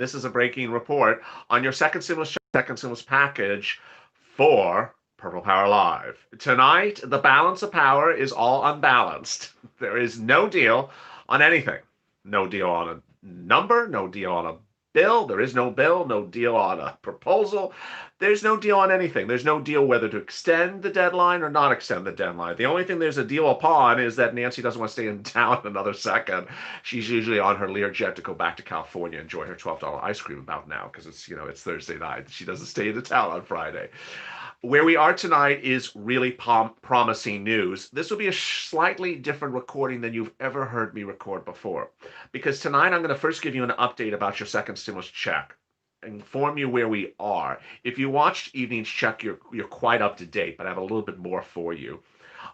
This is a breaking report on your second stimulus package for Purple Power Live. Tonight, the balance of power is all unbalanced. There is no deal on anything. No deal on a number, no deal on a bill. There is no bill, no deal on a proposal. There's no deal on anything. There's no deal whether to extend the deadline or not extend the deadline. The only thing there's a deal upon is that Nancy doesn't want to stay in town another second. She's usually on her Learjet to go back to California and enjoy her $12 ice cream about now because it's Thursday night. She doesn't stay in town on Friday. Where we are tonight is really promising news. This will be a slightly different recording than you've ever heard me record before, because tonight I'm going to first give you an update about your second stimulus check, inform you where we are. If you watched evening's check, you're quite up to date, but I have a little bit more for you.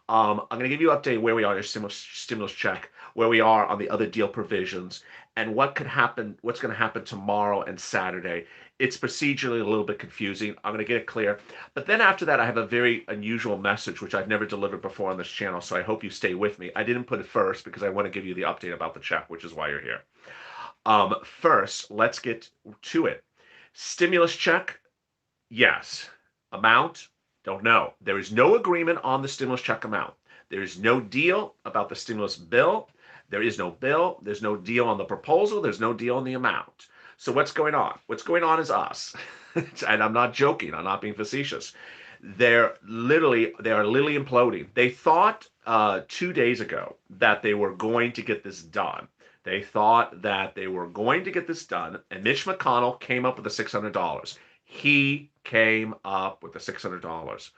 I'm going to give you an update where we are on your stimulus check, where we are on the other deal provisions, and what could happen, what's going to happen tomorrow and Saturday. It's procedurally a little bit confusing. I'm going to get it clear. But then after that, I have a very unusual message, which I've never delivered before on this channel, so I hope you stay with me. I didn't put it first because I want to give you the update about the check, which is why you're here. First, let's get to it. Stimulus check, yes. Amount, don't know. There is no agreement on the stimulus check amount. There is no deal about the stimulus bill. There is no bill. There's no deal on the proposal. There's no deal on the amount. So what's going on? What's going on is us. And I'm not joking. I'm not being facetious. They are literally imploding. They thought 2 days ago that they were going to get this done. They thought that they were going to get this done, and Mitch McConnell came up with the $600. He came up with the $600.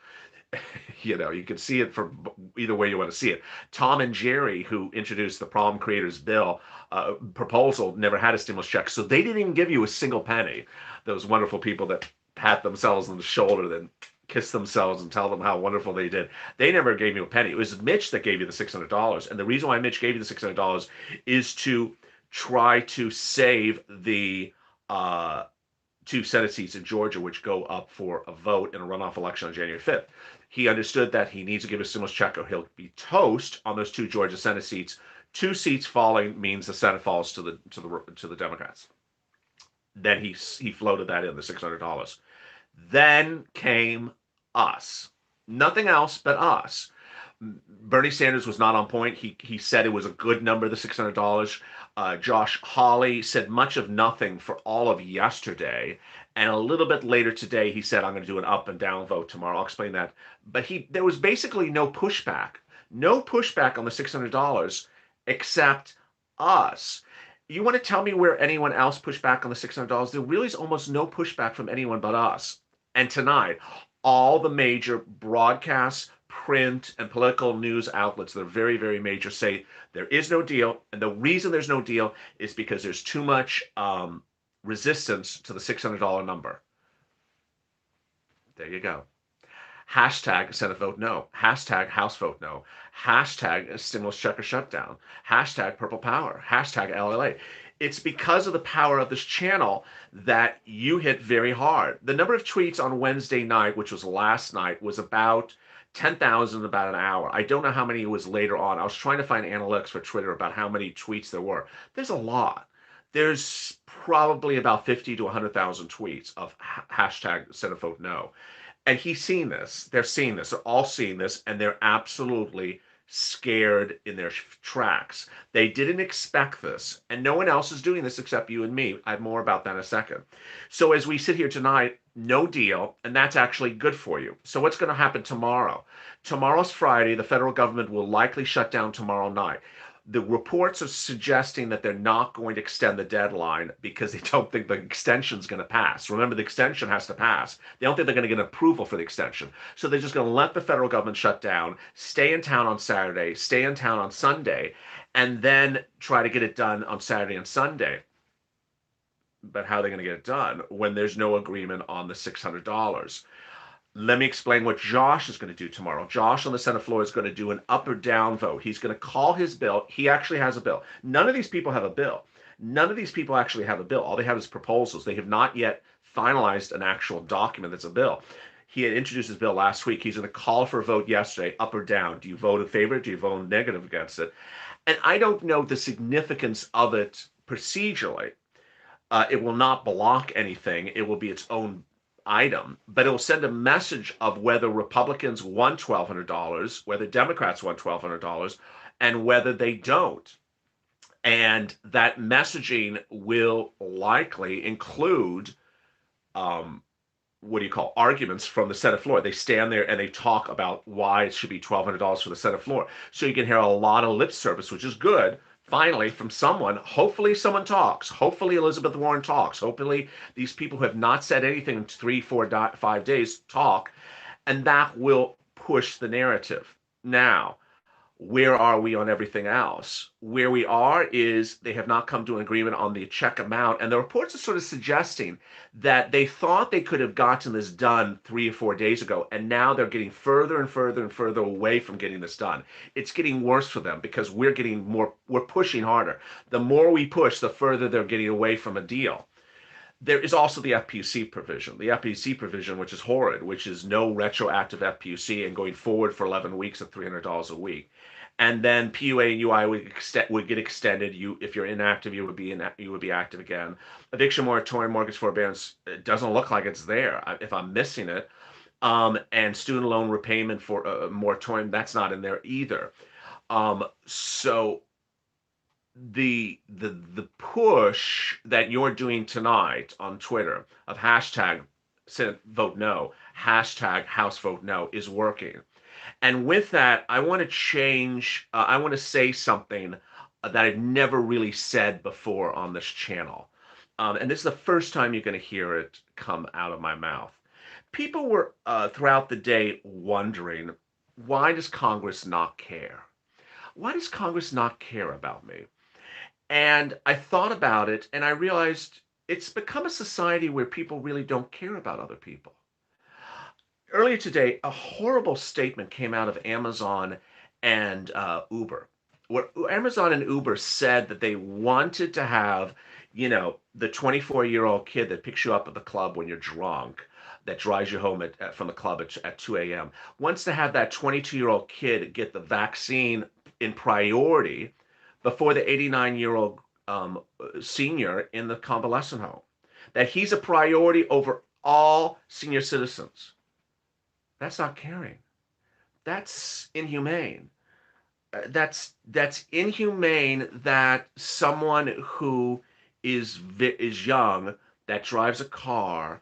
You can see it from either way you want to see it. Tom and Jerry, who introduced the Problem Creators Bill proposal, never had a stimulus check, so they didn't even give you a single penny. Those wonderful people that pat themselves on the shoulder, then kiss themselves and tell them how wonderful they did. They never gave you a penny. It was Mitch that gave you the $600, and the reason why Mitch gave you the $600 is to try to save the 2 Senate seats in Georgia, which go up for a vote in a runoff election on January 5th. He understood that he needs to give a stimulus check or he'll be toast on those 2 Georgia Senate seats. 2 seats falling means the Senate falls to the Democrats. Then he floated that in, the $600. Then came us. Nothing else but us. Bernie Sanders was not on point. He said it was a good number, the $600. Josh Hawley said much of nothing for all of yesterday. And a little bit later today, he said, I'm going to do an up and down vote tomorrow. I'll explain that. But there was basically no pushback. No pushback on the $600 except us. You want to tell me where anyone else pushed back on the $600? There really is almost no pushback from anyone but us. And tonight, all the major broadcasts, print, and political news outlets that are very, very major say there is no deal. And the reason there's no deal is because there's too much resistance to the $600 number. There you go. Hashtag Senate vote no. Hashtag House vote no. Hashtag stimulus check or shutdown. Hashtag purple power. Hashtag LLA. It's because of the power of this channel that you hit very hard. The number of tweets on Wednesday night, which was last night, was about 10,000 in about an hour. I don't know how many it was later on. I was trying to find analytics for Twitter about how many tweets there were. There's a lot. There's probably about 50 to 100,000 tweets of hashtag Senate vote no. And he's seen this. They're seeing this. They're all seeing this, and they're absolutely scared in their tracks. They didn't expect this, and no one else is doing this except you and me. I have more about that in a second. So as we sit here tonight, no deal, and that's actually good for you. So what's going to happen tomorrow? Tomorrow's Friday. The federal government will likely shut down tomorrow night. The reports are suggesting that they're not going to extend the deadline because they don't think the extension is going to pass. Remember, the extension has to pass. They don't think they're going to get approval for the extension. So they're just going to let the federal government shut down, stay in town on Saturday, stay in town on Sunday, and then try to get it done on Saturday and Sunday. But how are they going to get it done when there's no agreement on the $600? Let me explain what Josh is going to do tomorrow. Josh on the Senate floor is going to do an up or down vote. He's going to call his bill. He actually has a bill. None of these people have a bill. None of these people actually have a bill. All they have is proposals. They have not yet finalized an actual document that's a bill. He had introduced his bill last week. He's going to call for a vote yesterday, up or down. Do you vote in favor? Do you vote negative against it? And I don't know the significance of it procedurally. It will not block anything. It will be its own item, but it will send a message of whether Republicans won $1,200, whether Democrats won $1,200, and whether they don't. And that messaging will likely include um, what do you call arguments from the Senate floor. They stand there and they talk about why it should be $1,200 for the Senate floor. So you can hear a lot of lip service, which is good. Finally, from someone, hopefully someone talks. Hopefully Elizabeth Warren talks. Hopefully these people who have not said anything in 3, 4, 5 days talk, and that will push the narrative. Now, where are we on everything else? Where we are is they have not come to an agreement on the check amount. And the reports are sort of suggesting that they thought they could have gotten this done 3 or 4 days ago. And now they're getting further and further and further away from getting this done. It's getting worse for them because we're pushing harder. The more we push, the further they're getting away from a deal. There is also the FPUC provision, which is horrid, which is no retroactive FPUC and going forward for 11 weeks at $300 a week. And then PUA and UI would get extended. If you're inactive, you would be active again. Eviction moratorium, mortgage forbearance, it doesn't look like it's there. If I'm missing it, and student loan repayment for moratorium, that's not in there either. So the push that you're doing tonight on Twitter of hashtag Senate vote no, hashtag House vote no is working. And with that, I want to change, I want to say something that I've never really said before on this channel. And this is the first time you're going to hear it come out of my mouth. People were throughout the day wondering, why does Congress not care? Why does Congress not care about me? And I thought about it and I realized it's become a society where people really don't care about other people. Earlier today, a horrible statement came out of Amazon and Uber, where Amazon and Uber said that they wanted to have, the 24-year-old kid that picks you up at the club when you're drunk, that drives you home from the club at 2 a.m., wants to have that 22-year-old kid get the vaccine in priority before the 89-year-old senior in the convalescent home, that he's a priority over all senior citizens. That's not caring. That's inhumane. That's inhumane that someone who is young, that drives a car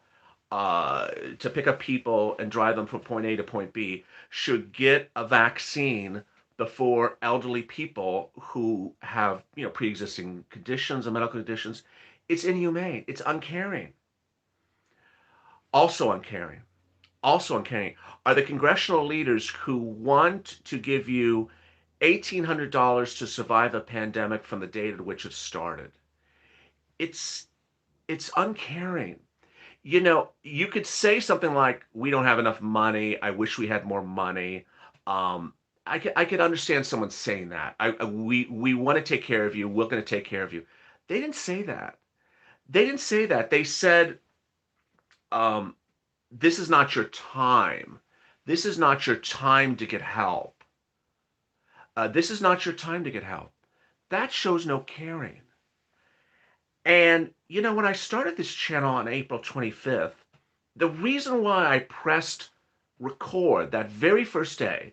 to pick up people and drive them from point A to point B, should get a vaccine before elderly people who have, pre-existing conditions and medical conditions. It's inhumane. It's uncaring. Also uncaring. Also uncaring are the congressional leaders who want to give you $1,800 to survive a pandemic from the date at which it started. It's uncaring. You could say something like, "We don't have enough money. I wish we had more money." I could understand someone saying that. We want to take care of you. We're going to take care of you. They didn't say that. They didn't say that. They said, this is not your time. This is not your time to get help. This is not your time to get help. That shows no caring. And, when I started this channel on April 25th, the reason why I pressed record that very first day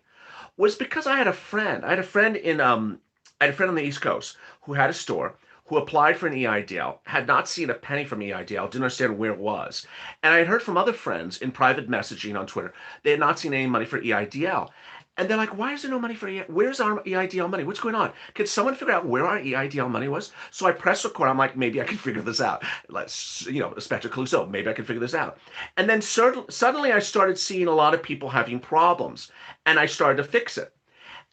was because I had a friend. I had a friend on the East Coast who had a store, who applied for an EIDL, had not seen a penny from EIDL, didn't understand where it was. And I had heard from other friends in private messaging on Twitter, they had not seen any money for EIDL. And they're like, why is there no money for where's our EIDL money? What's going on? Could someone figure out where our EIDL money was? So I pressed record. I'm like, maybe I can figure this out. Let's, Inspector Clouseau, maybe I can figure this out. And then suddenly I started seeing a lot of people having problems, and I started to fix it.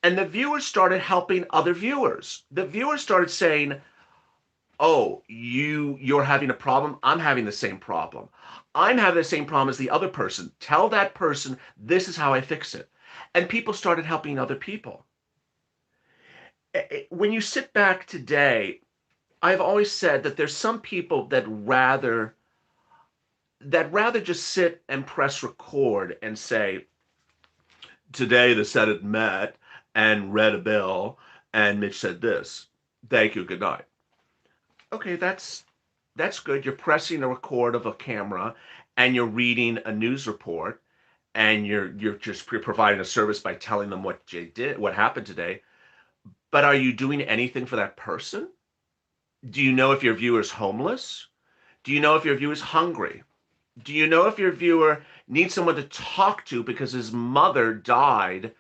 And the viewers started helping other viewers. The viewers started saying, oh, you're having a problem. I'm having the same problem. I'm having the same problem as the other person. Tell that person, this is how I fix it. And people started helping other people. When you sit back today, I've always said that there's some people that rather just sit and press record and say, today the Senate met and read a bill and Mitch said this. Thank you, good night. Okay, that's That's good. You're pressing a record of a camera and you're reading a news report and you're just providing a service by telling them what you did, what happened today. But are you doing anything for that person? Do you know if your viewer is homeless? Do you know if your viewer is hungry? Do you know if your viewer needs someone to talk to because his mother died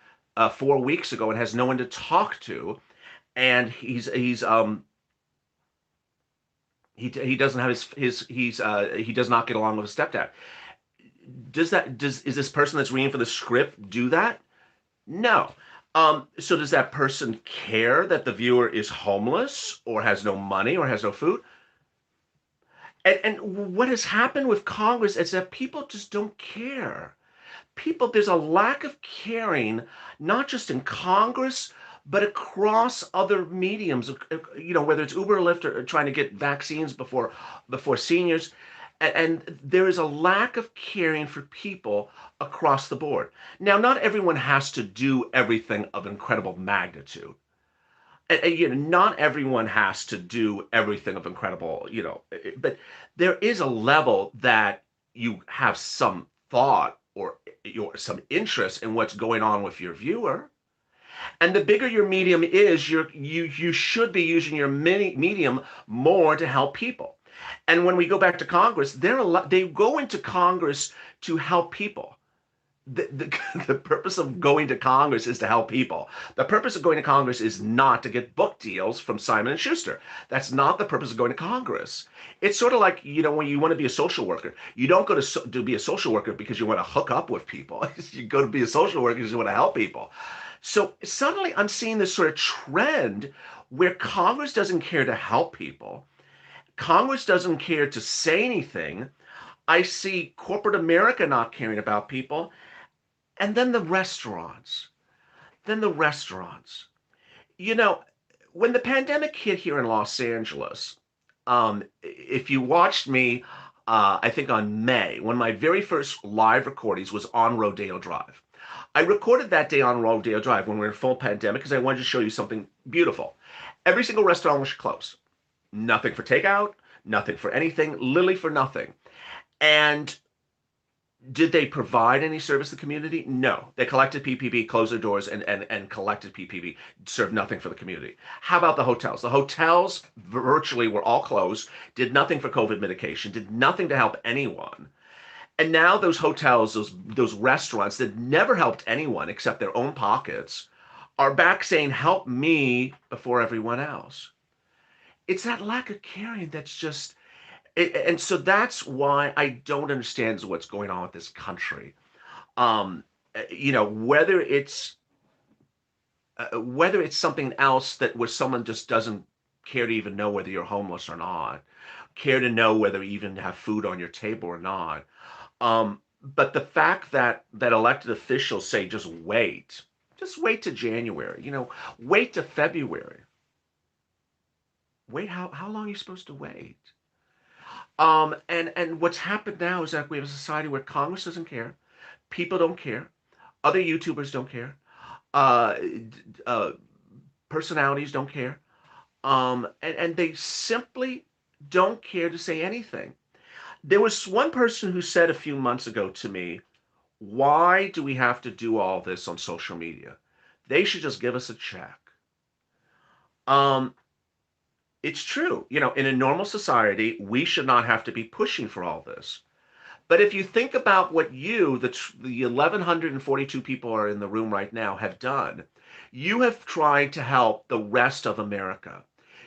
4 weeks ago and has no one to talk to, and he doesn't have he does not get along with his stepdad. Is this person that's reading for the script do that? No. So does that person care that the viewer is homeless or has no money or has no food? And what has happened with Congress is that people just don't care. There's a lack of caring, not just in Congress, but across other mediums, whether it's Uber or Lyft or trying to get vaccines before seniors. And there is a lack of caring for people across the board. Now, not everyone has to do everything of incredible magnitude. Not everyone has to do everything of incredible, but there is a level that you have some thought or some interest in what's going on with your viewer. And the bigger your medium is, you should be using your medium more to help people. And when we go back to Congress, they go into Congress to help people. The purpose of going to Congress is to help people. The purpose of going to Congress is not to get book deals from Simon & Schuster. That's not the purpose of going to Congress. It's sort of like, when you want to be a social worker, you don't go to be a social worker because you want to hook up with people. You go to be a social worker because you want to help people. So suddenly I'm seeing this sort of trend where Congress doesn't care to help people. Congress doesn't care to say anything. I see corporate America not caring about people. And then the restaurants. When the pandemic hit here in Los Angeles, if you watched me, I think on May, one of my very first live recordings was on Rodeo Drive. I recorded that day on Rodeo Drive when we were in full pandemic because I wanted to show you something beautiful. Every single restaurant was closed. Nothing for takeout, nothing for anything, literally for nothing. And did they provide any service to the community? No. They collected PPP, closed their doors, and collected PPP, served nothing for the community. How about the hotels? The hotels virtually were all closed, did nothing for COVID mitigation, did nothing to help anyone. And now those hotels, those restaurants that never helped anyone except their own pockets, are back saying, help me before everyone else. It's that lack of caring that's just... And so that's why I don't understand what's going on with this country. Whether it's something else where someone just doesn't care to even know whether you're homeless or not, care to know whether you even have food on your table or not. But the fact that elected officials say just wait to January, wait to February. Wait, how long are you supposed to wait? And what's happened now is that we have a society where Congress doesn't care, people don't care, other YouTubers don't care, uh, personalities don't care, and they simply don't care to say anything. There was one person who said a few months ago to me, "Why do we have to do all this on social media? They should just give us a check." Um, it's true. In a normal society, we should not have to be pushing for all this. But if you think about what the 1,142 people are in the room right now, have done, you have tried to help the rest of America.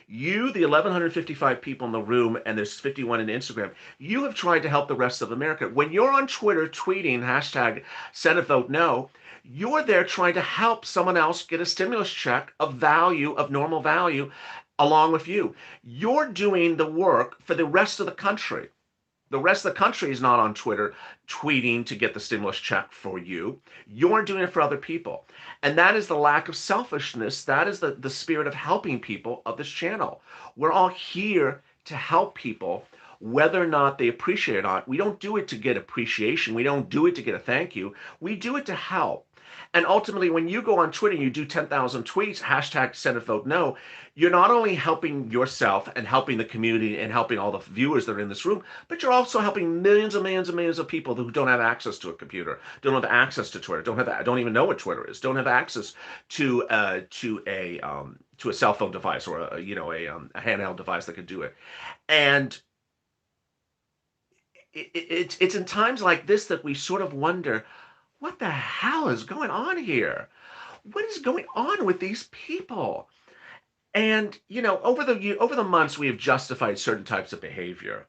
You, the 1,155 people in the room, and there's 51 in Instagram, you have tried to help the rest of America. When you're on Twitter tweeting hashtag Senate vote no, you're there trying to help someone else get a stimulus check of value, of normal value, along with you. You're doing the work for the rest of the country. The rest of the country is not on Twitter tweeting to get the stimulus check for you. You're doing it for other people. And that is the lack of selfishness. That is the spirit of helping people of this channel. We're all here to help people, whether or not they appreciate it or not. We don't do it to get appreciation. We don't do it to get a thank you. We do it to help. And ultimately, when you go on Twitter and you do 10,000 tweets, hashtag Senate vote no, you're not only helping yourself and helping the community and helping all the viewers that are in this room, but you're also helping millions and millions and millions of people who don't have access to a computer, don't have access to Twitter, don't even know what Twitter is, don't have access to a cell phone device or a handheld device that could do it. And it's in times like this that we sort of wonder, what the hell is going on here? What is going on with these people? And over the months, we have justified certain types of behavior.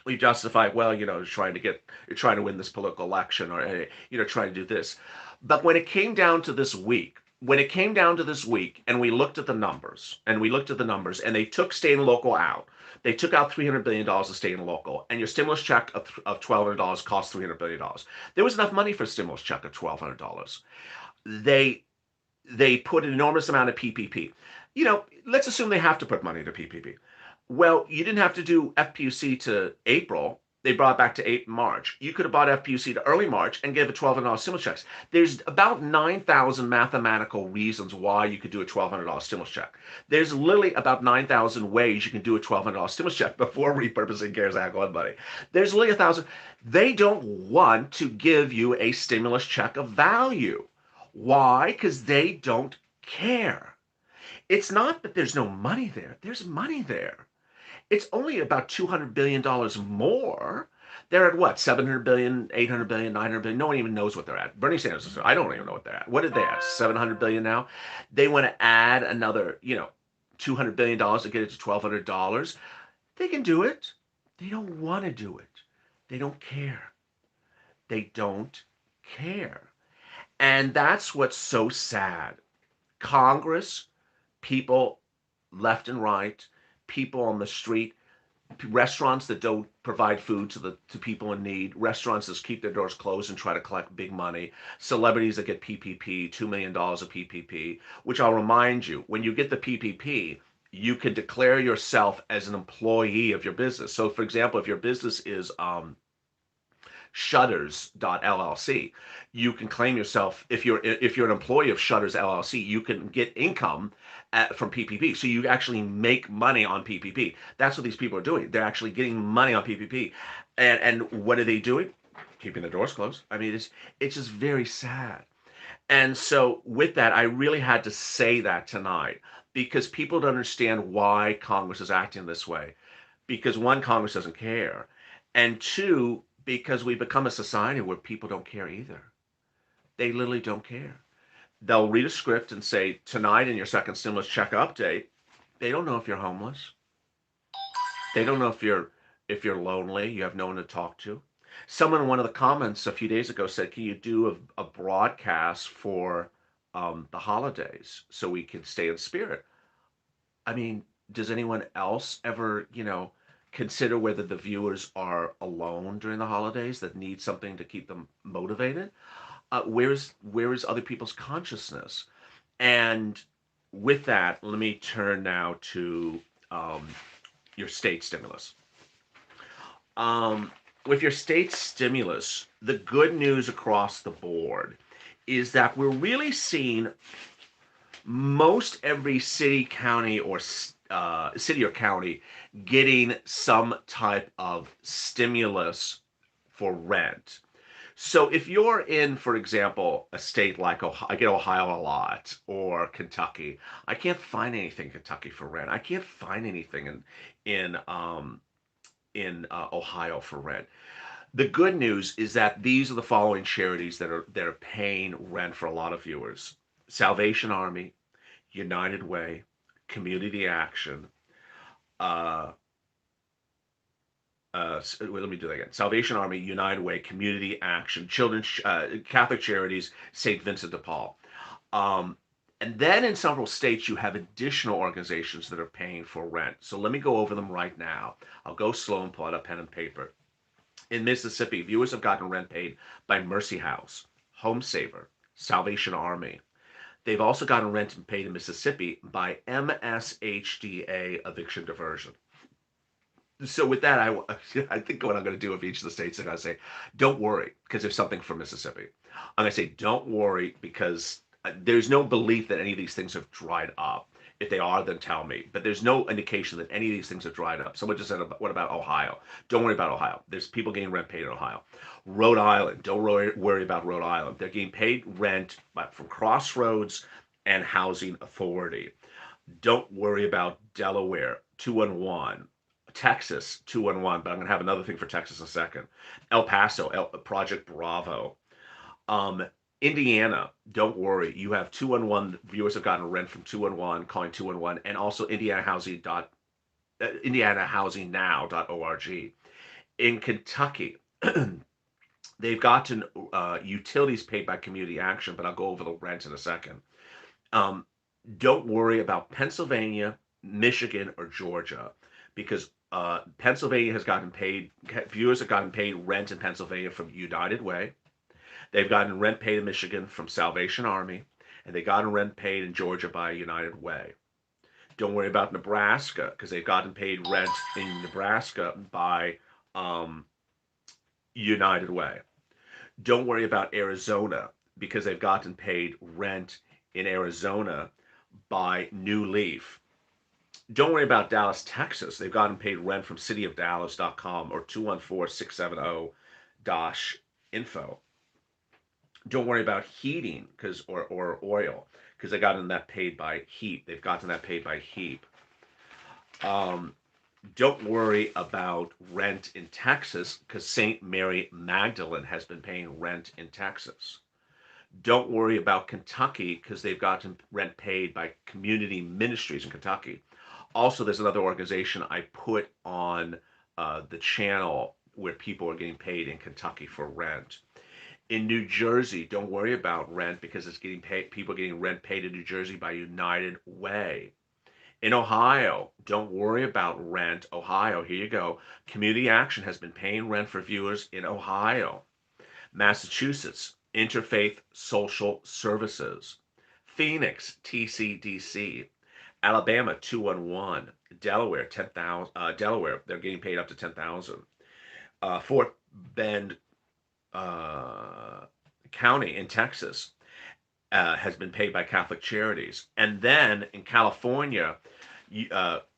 We justify, well, you're trying to win this political election, or trying to do this. But when it came down to this week, and we looked at the numbers, and they took state and local out. They took out $300 billion of state and local, and your stimulus check of $1,200 cost $300 billion. There was enough money for a stimulus check of $1,200. They put an enormous amount of PPP. Let's assume they have to put money into PPP. Well, you didn't have to do FPUC to April. They brought it back to March. You could have bought FPUC to early March and gave a $1,200 stimulus checks. There's about 9,000 mathematical reasons why you could do a $1,200 stimulus check. There's literally about 9,000 ways you can do a $1,200 stimulus check before repurposing CARES Act 1 money. There's literally 1,000. They don't want to give you a stimulus check of value. Why? Because they don't care. It's not that there's no money there. There's money there. It's only about $200 billion more. They're at what? 700 billion, 800 billion, 900 billion. No one even knows what they're at. Bernie Sanders says, I don't even know what they're at. What did they at? 700 billion now? They want to add another, $200 billion to get it to $1,200. They can do it. They don't want to do it. They don't care. They don't care. And that's what's so sad. Congress, people left and right, people on the street, restaurants that don't provide food to people in need, restaurants that keep their doors closed and try to collect big money, celebrities that get PPP, $2 million of PPP, which I'll remind you, when you get the PPP, you can declare yourself as an employee of your business. So for example, if your business is Shutters.llc, you can claim yourself, if you're an employee of Shutters LLC, you can get income from PPP. So you actually make money on PPP. That's what these people are doing. They're actually getting money on PPP. And what are they doing? Keeping the doors closed. I mean, it's just very sad. And so with that, I really had to say that tonight, because people don't understand why Congress is acting this way. Because one, Congress doesn't care. And two, because we've become a society where people don't care either. They literally don't care. They'll read a script and say, tonight in your second stimulus check update. They don't know if you're homeless. They don't know if you're lonely, you have no one to talk to. Someone in one of the comments a few days ago said, can you do a broadcast for the holidays so we can stay in spirit? I mean, does anyone else ever, consider whether the viewers are alone during the holidays that need something to keep them motivated? Where is other people's consciousness? And with that, let me turn now to your state stimulus. With your state stimulus, the good news across the board is that we're really seeing most every city, county, or county getting some type of stimulus for rent. So if you're in, for example, a state like Ohio, I get Ohio a lot, or Kentucky. I can't find anything in Kentucky for rent. I can't find anything in Ohio for rent. The good news is that these are the following charities that are paying rent for a lot of viewers: Salvation Army, United Way, Community Action. Let me do that again. Salvation Army, United Way, Community Action, Children's Catholic Charities, St. Vincent de Paul. And then in several states, you have additional organizations that are paying for rent. So let me go over them right now. I'll go slow and pull out a pen and paper. In Mississippi, viewers have gotten rent paid by Mercy House, Home Saver, Salvation Army. They've also gotten rent paid in Mississippi by MSHDA Eviction Diversion. So with that, I think what I'm going to do with each of the states, I'm going to say, don't worry, because there's something from Mississippi. I'm going to say, don't worry, because there's no belief that any of these things have dried up. If they are, then tell me. But there's no indication that any of these things have dried up. Someone just said, what about Ohio? Don't worry about Ohio. There's people getting rent paid in Ohio. Rhode Island, don't worry about Rhode Island. They're getting paid rent from Crossroads and Housing Authority. Don't worry about Delaware, 211. Texas, 211, but I'm going to have another thing for Texas in a second. El Paso, Project Bravo. Um, Indiana, don't worry. You have 211 viewers have gotten rent from 211, calling 211, and also indianahousingnow.org. In Kentucky, they've gotten utilities paid by community action, but I'll go over the rent in a second. Um, don't worry about Pennsylvania, Michigan, or Georgia, because Pennsylvania has gotten paid, viewers have gotten paid rent in Pennsylvania from United Way. They've gotten rent paid in Michigan from Salvation Army, and they gotten rent paid in Georgia by United Way. Don't worry about Nebraska, because they've gotten paid rent in Nebraska by um, United Way. Don't worry about Arizona, because they've gotten paid rent in Arizona by New Leaf. Don't worry about Dallas, Texas. They've gotten paid rent from cityofdallas.com or 214-670-info. Don't worry about heating or oil, because they gotten that paid by heat. They've gotten that paid by heat. Um, don't worry about rent in Texas, because St. Mary Magdalene has been paying rent in Texas. Don't worry about Kentucky, because they've gotten rent paid by community ministries in Kentucky. Also, there's another organization I put on the channel where people are getting paid in Kentucky for rent. In New Jersey, don't worry about rent, because it's getting paid. People are getting rent paid in New Jersey by United Way. In Ohio, don't worry about rent. Ohio, here you go. Community Action has been paying rent for viewers in Ohio. Massachusetts, Interfaith Social Services. Phoenix, TCDC. Alabama, 211. Delaware, 10,000. Delaware, they're getting paid up to 10,000. Fort Bend County in Texas has been paid by Catholic Charities. And then in California,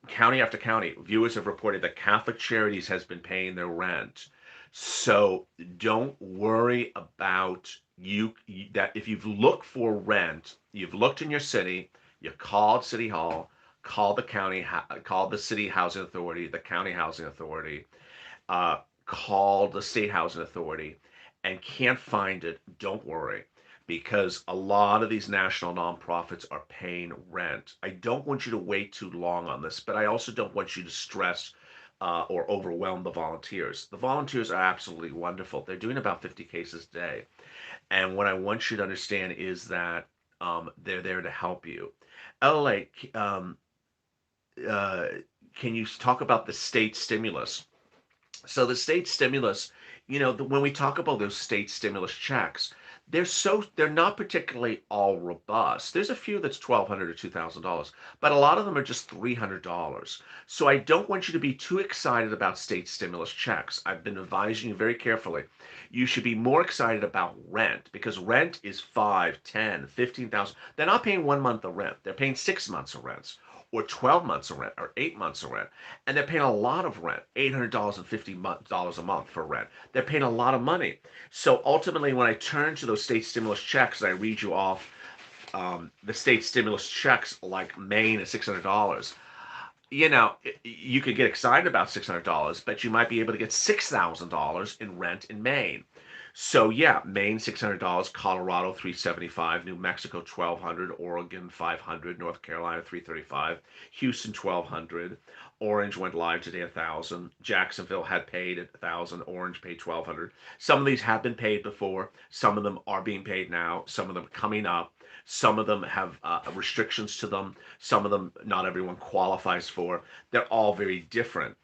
county after county, viewers have reported that Catholic Charities has been paying their rent. So don't worry about that if you've looked for rent, you've looked in your city, you called City Hall, called the county, called the city housing authority, the county housing authority, called the state housing authority, and can't find it, don't worry, because a lot of these national nonprofits are paying rent. I don't want you to wait too long on this, but I also don't want you to stress or overwhelm the volunteers. The volunteers are absolutely wonderful. They're doing about 50 cases a day. And what I want you to understand is that they're there to help you. LA, uh, can you talk about the state stimulus? So the state stimulus, when we talk about those state stimulus checks, they're not particularly all robust. There's a few that's $1,200 or $2,000, but a lot of them are just $300. So I don't want you to be too excited about state stimulus checks. I've been advising you very carefully. You should be more excited about rent, because rent is 5, 10, 15,000. They're not paying 1 month of rent. They're paying 6 months of rent, or 12 months of rent, or 8 months of rent. And they're paying a lot of rent, $800 and $50 a month for rent. They're paying a lot of money. So ultimately, when I turn to those state stimulus checks and I read you off the state stimulus checks, like Maine is $600, you could get excited about $600, but you might be able to get $6,000 in rent in Maine. So yeah, Maine $600, Colorado $375, New Mexico $1,200, Oregon $500, North Carolina $335, Houston $1,200, Orange went live today $1,000, Jacksonville had paid $1,000, Orange paid $1,200. Some of these have been paid before, some of them are being paid now, some of them coming up. Some of them have restrictions to them. Some of them not everyone qualifies for. They're all very different.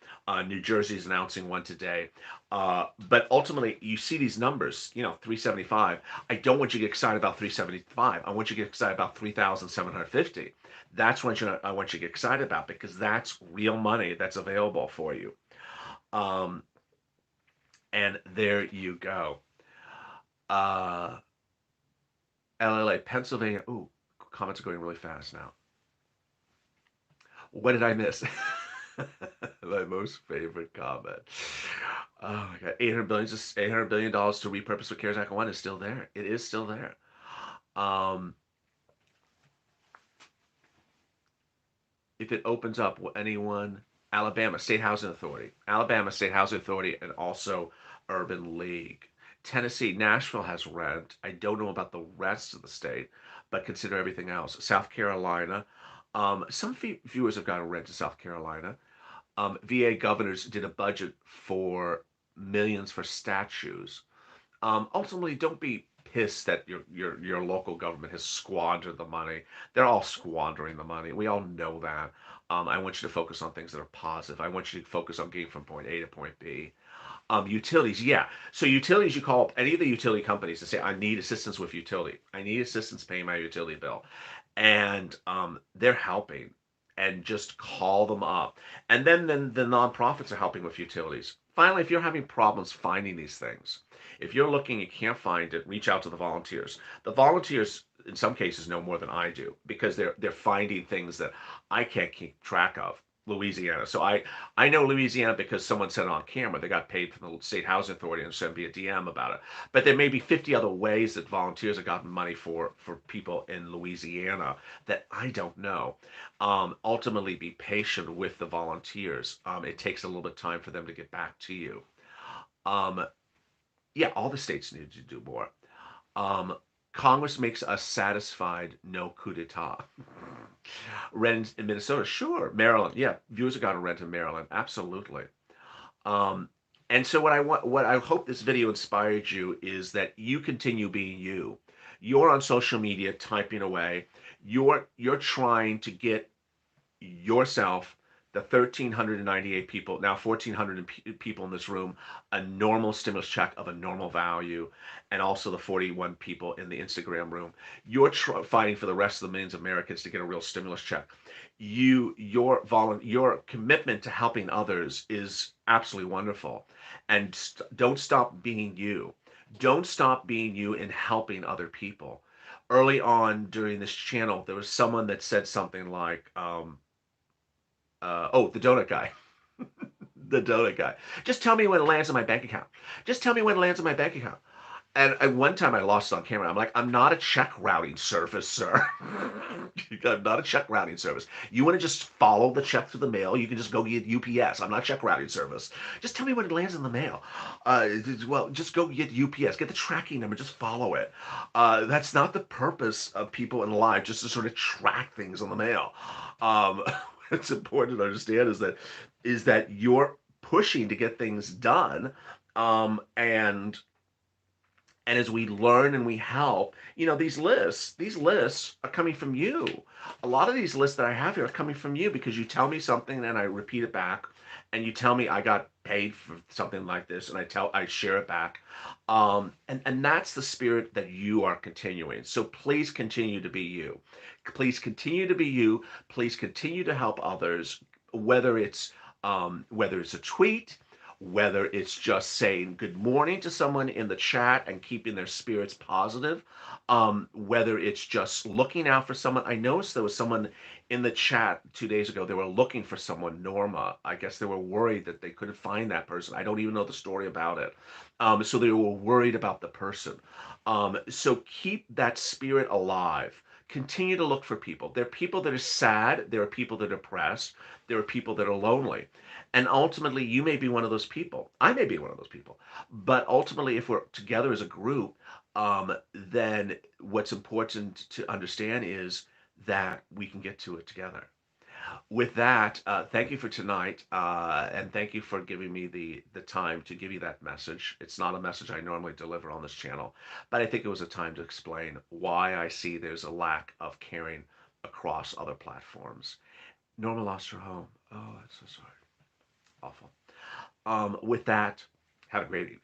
New Jersey is announcing one today. But ultimately, you see these numbers, 375. I don't want you to get excited about 375. I want you to get excited about 3,750. That's what I want you to get excited about, because that's real money that's available for you. Um, and there you go. Uh, LLA, Pennsylvania. Ooh, comments are going really fast now. What did I miss? My most favorite comment. Oh my God, 800 billion dollars to repurpose for CARES Act 1 is still there. It is still there. Um, if it opens up, will anyone? Alabama State Housing Authority, and also Urban League. Tennessee, Nashville has rent. I don't know about the rest of the state, but consider everything else. South Carolina, some viewers have got to rent to South Carolina. VA governors did a budget for millions for statues. Ultimately, don't be pissed that your local government has squandered the money. They're all squandering the money. We all know that. I want you to focus on things that are positive. I want you to focus on getting from point A to point B. Utilities, yeah. So utilities, you call up any of the utility companies and say, I need assistance with utility. I need assistance paying my utility bill. And they're helping. And just call them up. And then the nonprofits are helping with utilities. Finally, if you're having problems finding these things, if you're looking, you can't find it, reach out to the volunteers. The volunteers, in some cases, know more than I do because they're finding things that I can't keep track of. Louisiana. So I know Louisiana because someone said it on camera. They got paid from the state housing authority and sent me a DM about it. But there may be 50 other ways that volunteers have gotten money for people in Louisiana that I don't know. Ultimately, be patient with the volunteers. It takes a little bit of time for them to get back to you. Um, yeah, all the states need to do more. Um, Congress makes us satisfied, no coup d'etat. Rent in Minnesota, sure. Maryland, yeah. Viewers have got to rent in Maryland, absolutely. Um, and so what I hope this video inspired you is that you continue being you. You're on social media typing away. You're trying to get yourself, the 1,398 people, now 1,400 people in this room, a normal stimulus check of a normal value, and also the 41 people in the Instagram room. You're fighting for the rest of the millions of Americans to get a real stimulus check. Your commitment to helping others is absolutely wonderful, and don't stop being you. Don't stop being you in helping other people. Early on during this channel, there was someone that said something like, oh, the donut guy. The donut guy. Just tell me when it lands in my bank account. Just tell me when it lands in my bank account. And one time I lost it on camera. I'm like, I'm not a check routing service, sir. I'm not a check routing service. You want to just follow the check through the mail? You can just go get UPS. I'm not a check routing service. Just tell me when it lands in the mail. Well, just go get UPS. Get the tracking number. Just follow it. That's not the purpose of people in life, just to sort of track things in the mail. Um, what's important to understand is that you're pushing to get things done, and as we learn and we help, these lists are coming from you. A lot of these lists that I have here are coming from you because you tell me something and I repeat it back, and you tell me I got paid for something like this, and I share it back. And that's the spirit that you are continuing. So please continue to be you. Please continue to be you. Please continue to help others, whether it's a tweet, whether it's just saying good morning to someone in the chat and keeping their spirits positive, whether it's just looking out for someone. I noticed there was someone in the chat 2 days ago. They were looking for someone, Norma. I guess they were worried that they couldn't find that person. I don't even know the story about it. So they were worried about the person. So keep that spirit alive. Continue to look for people. There are people that are sad. There are people that are depressed. There are people that are lonely. And ultimately, you may be one of those people. I may be one of those people. But ultimately, if we're together as a group, then what's important to understand is that we can get to it together. With that, thank you for tonight, and thank you for giving me the time to give you that message. It's not a message I normally deliver on this channel, but I think it was a time to explain why I see there's a lack of caring across other platforms. Norma lost her home. Oh, I'm so sorry. Awful. With that, have a great evening.